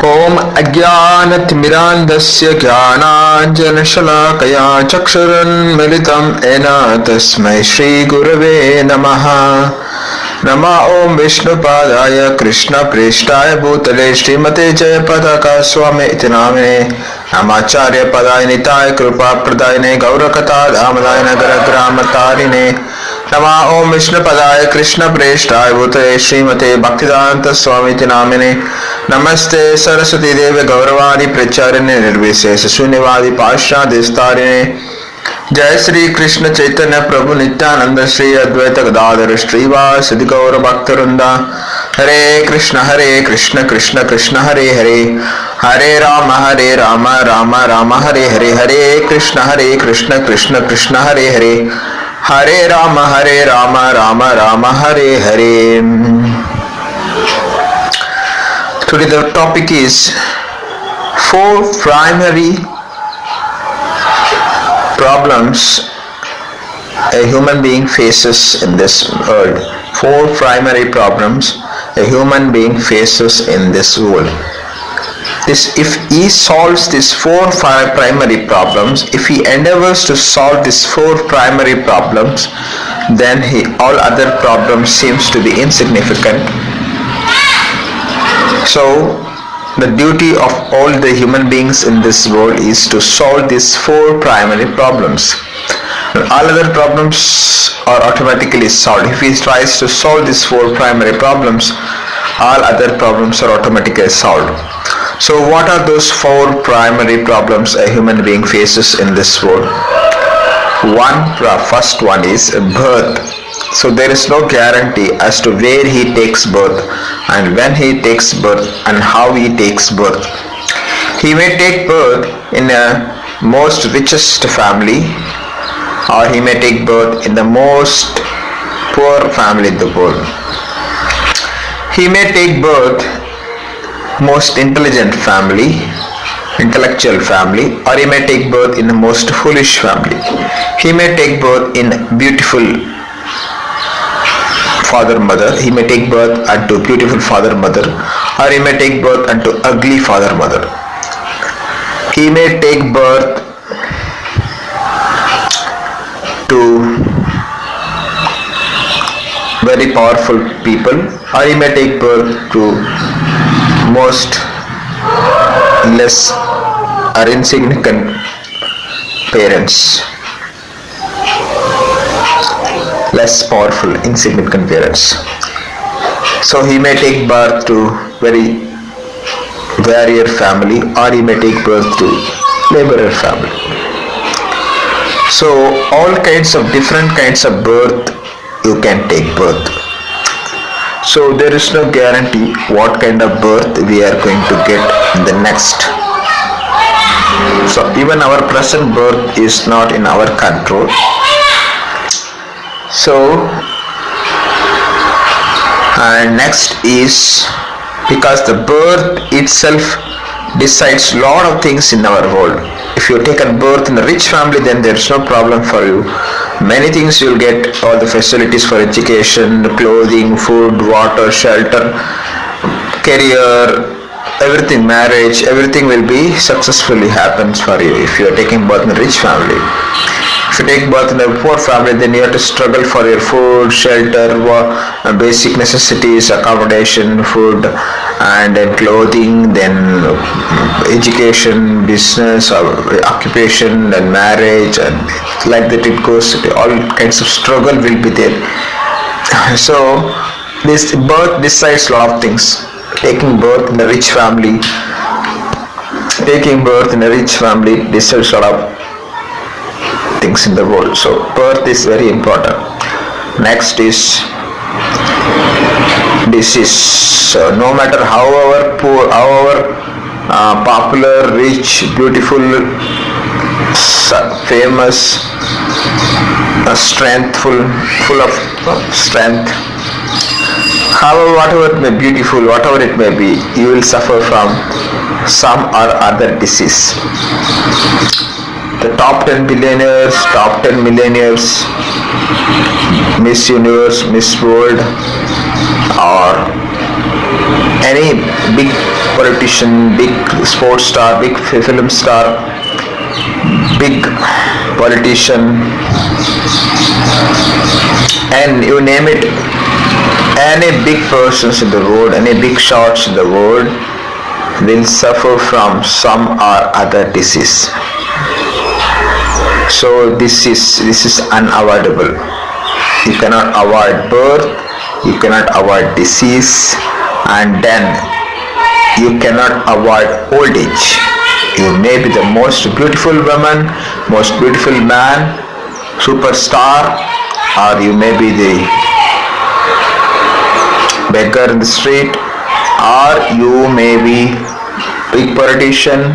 Om Ajnanatimirandasya Jnananjanashalakaya Chakshuran Militam Ena Tasmai Shri Gurave Namaha. Nama Om Vishnupadaya Krishna Preshtaya Bhutale Srimate Jayapadaka Swami Iti Namine Namacharya Padaya Nitaya Krupa Pradayane Gaurakata Dhamadayana Garagramatarine Nama Om Vishnupadaya Krishna Preshtaya Bhutale Srimate Bhaktivedanta Swami Iti Namine Namaste Saraswati Devi Gauravani Pracharine Nirvishesha Shunyavadi Pasha Distarine Jai Sri Krishna Chaitanya Prabhu Nityananda Sri Advaita Gadadhara Srivasadi Gaura Bhaktarunda Hare Krishna Krishna Krishna Hare Hare Hare Rama Rama Rama Hare Hare Hare Krishna Krishna Krishna Hare Hare Hare Rama Rama Rama Hare Hare. Today the topic is 4 primary problems a human being faces in this world. 4 primary problems a human being faces in this world. If he solves these 4 primary problems, if he endeavors to solve these 4 primary problems, then all other problems seems to be insignificant. So the duty of all the human beings in this world is to solve these 4 primary problems. All other problems are automatically solved. If he tries to solve these 4 primary problems, all other problems are automatically solved. So what are those 4 primary problems a human being faces in this world? First one is birth. So there is no guarantee as to where he takes birth and when he takes birth and how he takes birth. He may take birth in a most richest family, or he may take birth in the most poor family in the world. He may take birth most intelligent family, intellectual family, or he may take birth in the most foolish family. He may take birth in beautiful father mother, he may take birth unto beautiful father mother, or he may take birth unto ugly father mother. He may take birth to very powerful people, or he may take birth to most less or insignificant parents, less powerful, insignificant parents. So he may take birth to very warrior family, or he may take birth to laborer family. So all kinds of different kinds of birth you can take birth. So there is no guarantee what kind of birth we are going to get in the next. So even our present birth is not in our control. So and next is because the birth itself decides lot of things in our world. If you take a birth in a rich family, then there is no problem for you. Many things you'll get, all the facilities for education, clothing, food, water, shelter, career, everything, marriage, everything will be successfully happens for you if you are taking birth in a rich family. If you take birth in a poor family, then you have to struggle for your food, shelter, basic necessities, accommodation, food, and then clothing, then education, business, occupation, and marriage, and like that it goes. All kinds of struggle will be there. So this birth decides a lot of things. Taking birth in a rich family decides a lot of things in the world. So birth is very important. Next is disease. So no matter however poor, however popular, rich, beautiful, famous, strengthful, full of strength, however, whatever it may be beautiful, whatever it may be, you will suffer from some or other disease. The top 10 billionaires, top 10 millionaires, Miss Universe, Miss World, or any big politician, big sports star, big film star, big politician, and you name it, any big persons in the world, any big shots in the world will suffer from some or other disease. So this is unavoidable. You cannot avoid birth, you cannot avoid disease, and then you cannot avoid old age. You may be the most beautiful woman, most beautiful man, superstar, or you may be the beggar in the street, or you may be big politician,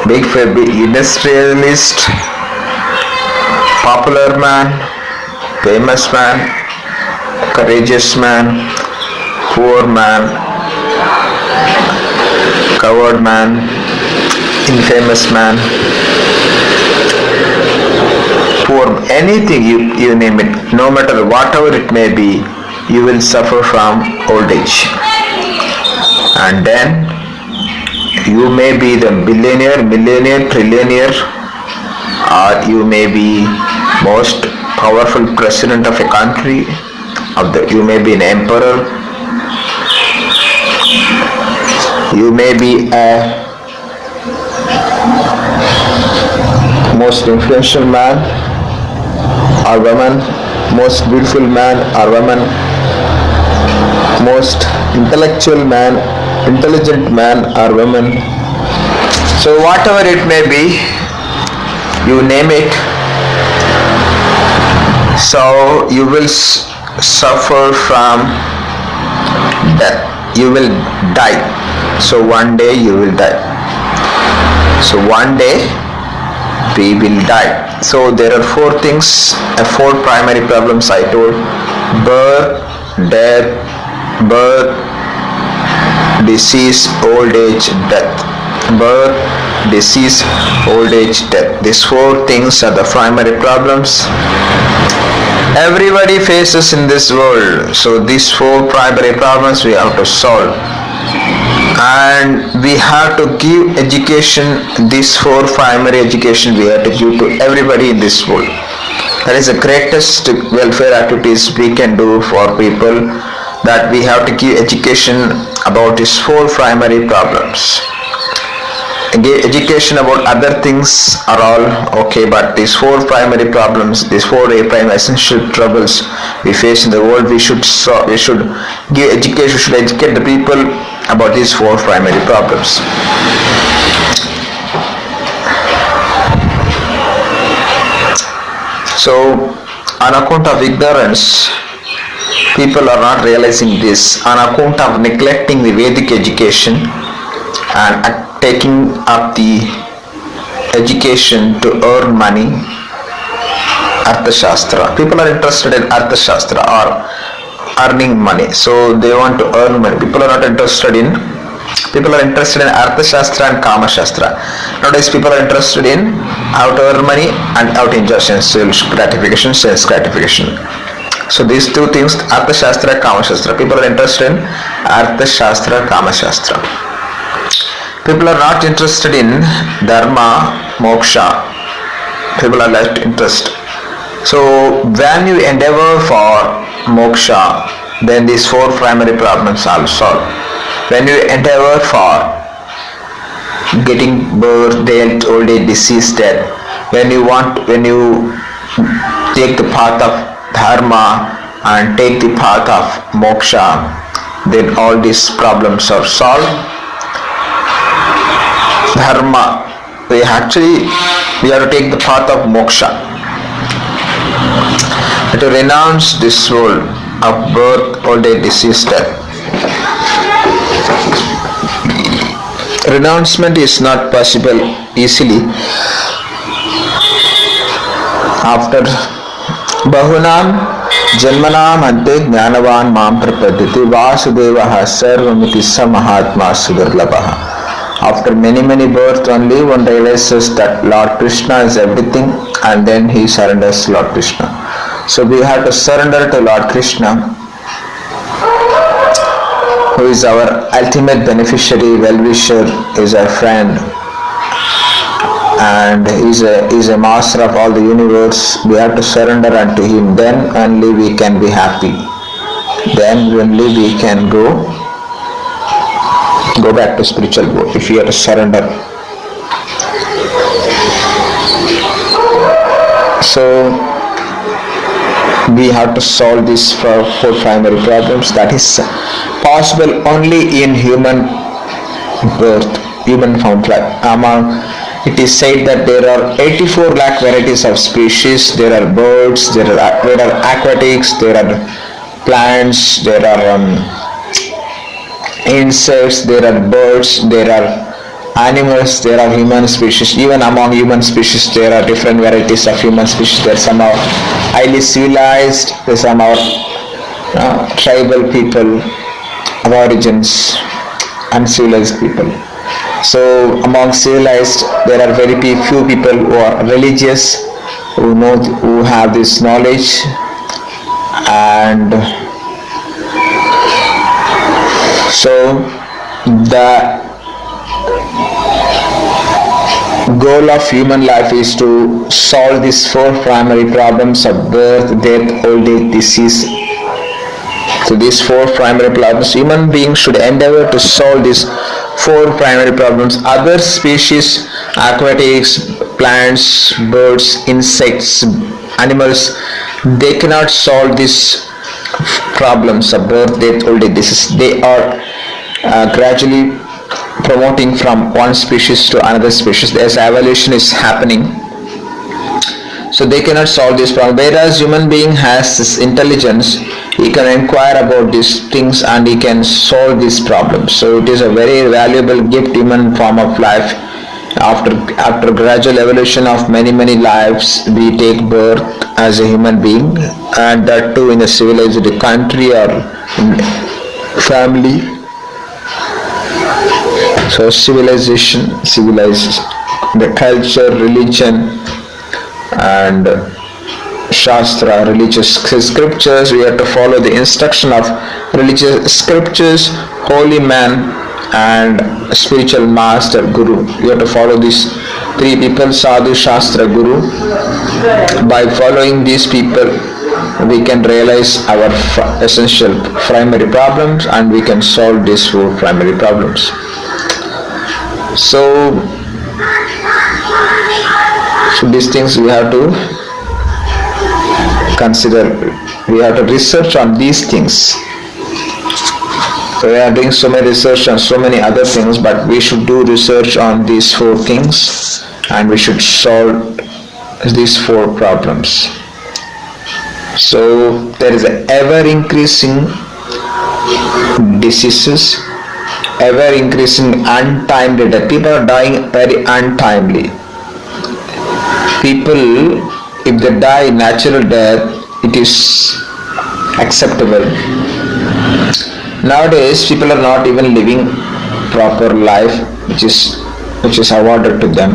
big industrialist, popular man, famous man, courageous man, poor man, coward man, infamous man, poor, anything you name it, no matter whatever it may be, you will suffer from old age. And then you may be the billionaire, millionaire, trillionaire, or you may be most powerful president of a country, you may be an emperor, you may be a most influential man or woman, most beautiful man or woman, most intellectual man, intelligent man or woman. So whatever it may be, you name it, so you will suffer from death. You will die. So one day you will die. So one day we will die. So there are four things, four primary problems I told: birth, death, disease, old age, death. Birth, disease, old age, death. These four things are the primary problems everybody faces in this world. So these four primary problems we have to solve, and we have to give education. These four primary education we have to give to everybody in this world. That is the greatest welfare activities we can do for people, that we have to give education about these four primary problems. Education about other things are all okay, but these four primary problems, these four primary essential troubles we face in the world, we should give education, we should educate the people about these four primary problems. So on account of ignorance, people are not realizing this. On account of neglecting the Vedic education and taking up the education to earn money, Artha Shastra. People are interested in Artha Shastra or earning money. So they want to earn money. People are interested in Artha Shastra and Kama Shastra. Nowadays people are interested in how to earn money and how to enjoy sensual gratification, sense gratification. So these two things, Artha Shastra, Kama Shastra. People are interested in Artha Shastra, Kama Shastra. People are not interested in Dharma, Moksha. People are less interested. So when you endeavor for Moksha, then these four primary problems are solved. When you endeavor for getting birth, death, old age, disease, death, when you take the path of Dharma and take the path of Moksha, then all these problems are solved. Dharma, we have to take the path of Moksha, to renounce this world of birth, old age, disease, death. Renouncement is not possible easily. After Bahunam Janmanam Ante Jnanavan Mam Prapadyate Vasudevaha Sarvamiti Samahatma Sudurlabhaha. After many births only one realizes that Lord Krishna is everything, and then he surrenders to Lord Krishna. So we have to surrender to Lord Krishna. who is our ultimate beneficiary, well-wisher, is our friend, and is a master of all the universe. We have to surrender unto him. Then only we can be happy. Then only we can go back to spiritual world, if we have to surrender. So we have to solve these four primary problems. That is possible only in human birth, human found life. It is said that there are 84 lakh varieties of species. There are birds, there are aquatics, there are plants, there are insects, there are birds, there are animals, there are human species. Even among human species there are different varieties of human species. There are some are highly civilized, there are some are tribal people, aborigines, uncivilized people. So among civilized there are very few people who are religious, who have this knowledge, and so the goal of human life is to solve these four primary problems of birth, death, old age, disease. So these four primary problems, human beings should endeavor to solve these four primary problems. Other species, aquatics, plants, birds, insects, animals, they cannot solve these problems of birth, death, old age, disease. They are gradually promoting from one species to another species. As evolution is happening, so they cannot solve this problem. Whereas human being has this intelligence, he can inquire about these things and he can solve these problems. So it is a very valuable gift, human form of life. After gradual evolution of many lives, we take birth as a human being, and that too in a civilized country or family. So civilization, the culture, religion, and Shastra, religious scriptures. We have to follow the instruction of religious scriptures, holy man, and spiritual master, guru. We have to follow these three people, sadhu, shastra, guru. By following these people, we can realize our essential primary problems, and we can solve these four primary problems. So these things we have to consider. We have to research on these things. So we are doing so many research on so many other things, but we should do research on these four things, and we should solve these four problems. So there is ever increasing diseases, ever increasing untimely death. People are dying very untimely. People, if they die natural death, it is acceptable. Nowadays people are not even living proper life which is awarded to them.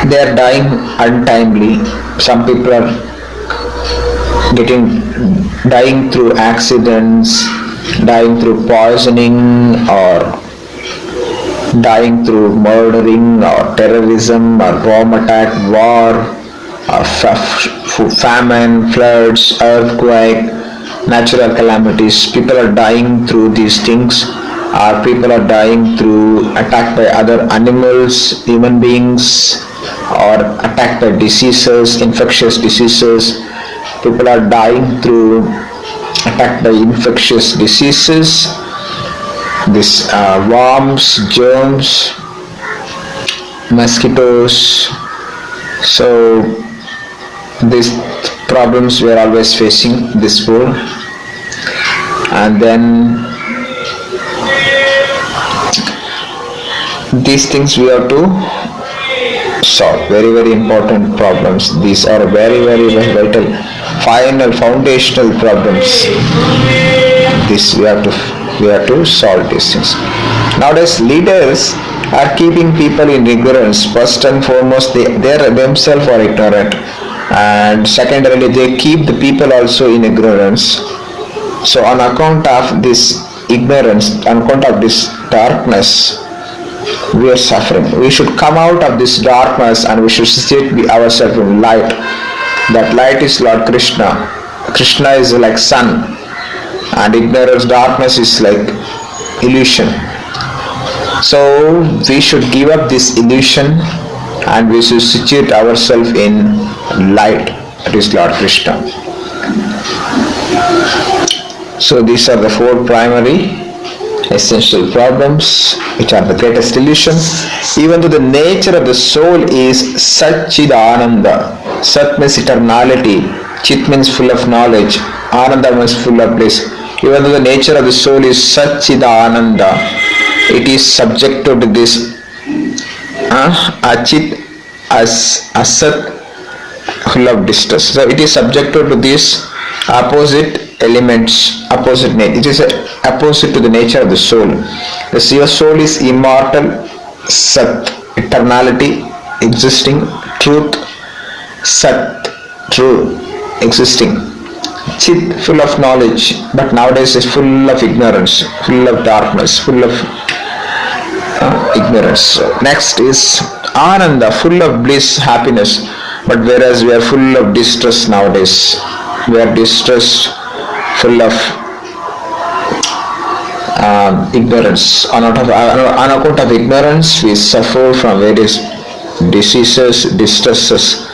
They are dying untimely. Some people are dying through accidents, dying through poisoning, or dying through murdering or terrorism or bomb attack, war, or famine, floods, earthquake, natural calamities. People are dying through these things, or people are dying through attack by other animals, human beings, or attacked by diseases, infectious diseases. People are dying through attacked by infectious diseases, these worms, germs, mosquitoes. So these problems we are always facing this world, and then these things we have to solve. Very important problems. These are very vital, final, foundational problems. This we have to solve these things. Nowadays leaders are keeping people in ignorance. First and foremost, they themselves are ignorant, and secondarily they keep the people also in ignorance. So on account of this ignorance, on account of this darkness, we are suffering. We should come out of this darkness and we should situate ourselves in light. That light is Lord Krishna. Krishna is like sun, and ignorance, darkness is like illusion. So we should give up this illusion and we should situate ourselves in light. That is Lord Krishna. So these are the four primary essential problems which are the greatest illusion. Even though the nature of the soul is Satchidananda. Sat means eternality, Chit means full of knowledge, Ananda means full of bliss. Even though the nature of the soul is Satchidananda, it is subjected to this Achit as Asat, full of distress. So it is subjected to this opposite elements, opposite nature. It is opposite to the nature of the soul. Your soul is immortal, Sat, eternality, existing, truth, Sat, true, existing. Chit, full of knowledge, but nowadays is full of ignorance, full of darkness, full of ignorance. Next is Ananda, full of bliss, happiness, but whereas we are full of distress nowadays. We are distressed, full of ignorance. On account of ignorance, we suffer from various diseases, distresses.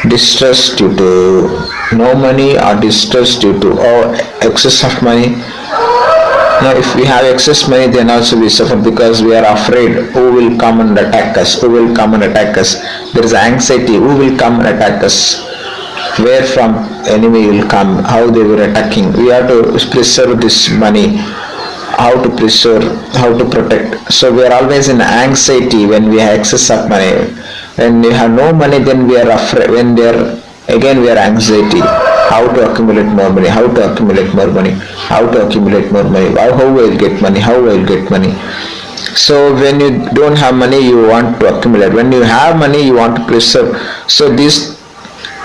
Distress due to no money, or distress due to excess of money. Now if we have excess money, then also we suffer because we are afraid who will come and attack us, who will come and attack us. There is anxiety, who will come and attack us, where from enemy will come, how they were attacking. We have to preserve this money, how to preserve, how to protect. So we are always in anxiety when we have excess of money. When we have no money, then we are afraid. When again we are anxiety. How to accumulate more money? How to accumulate more money? How to accumulate more money? How will get money? How will get money? So when you don't have money, you want to accumulate. When you have money, you want to preserve. So this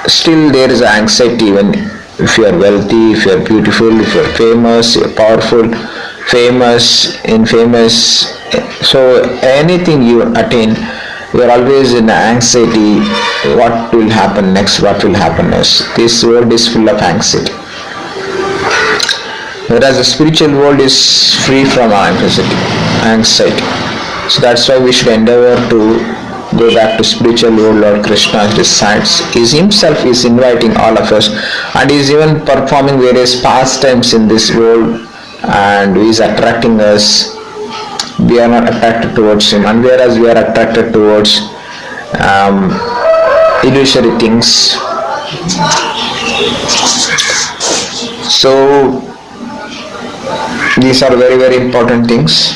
still there is anxiety when if you are wealthy, if you are beautiful, if you are famous, you are powerful, infamous. So anything you attain, you are always in anxiety. What will happen next? What will happen next? This world is full of anxiety. Whereas the spiritual world is free from anxiety. So that's why we should endeavor to go back to spiritual world. Lord Krishna resides. He himself is inviting all of us, and he is even performing various pastimes in this world, and he is attracting us. We are not attracted towards him, and whereas we are attracted towards illusory things. So these are very, very important things.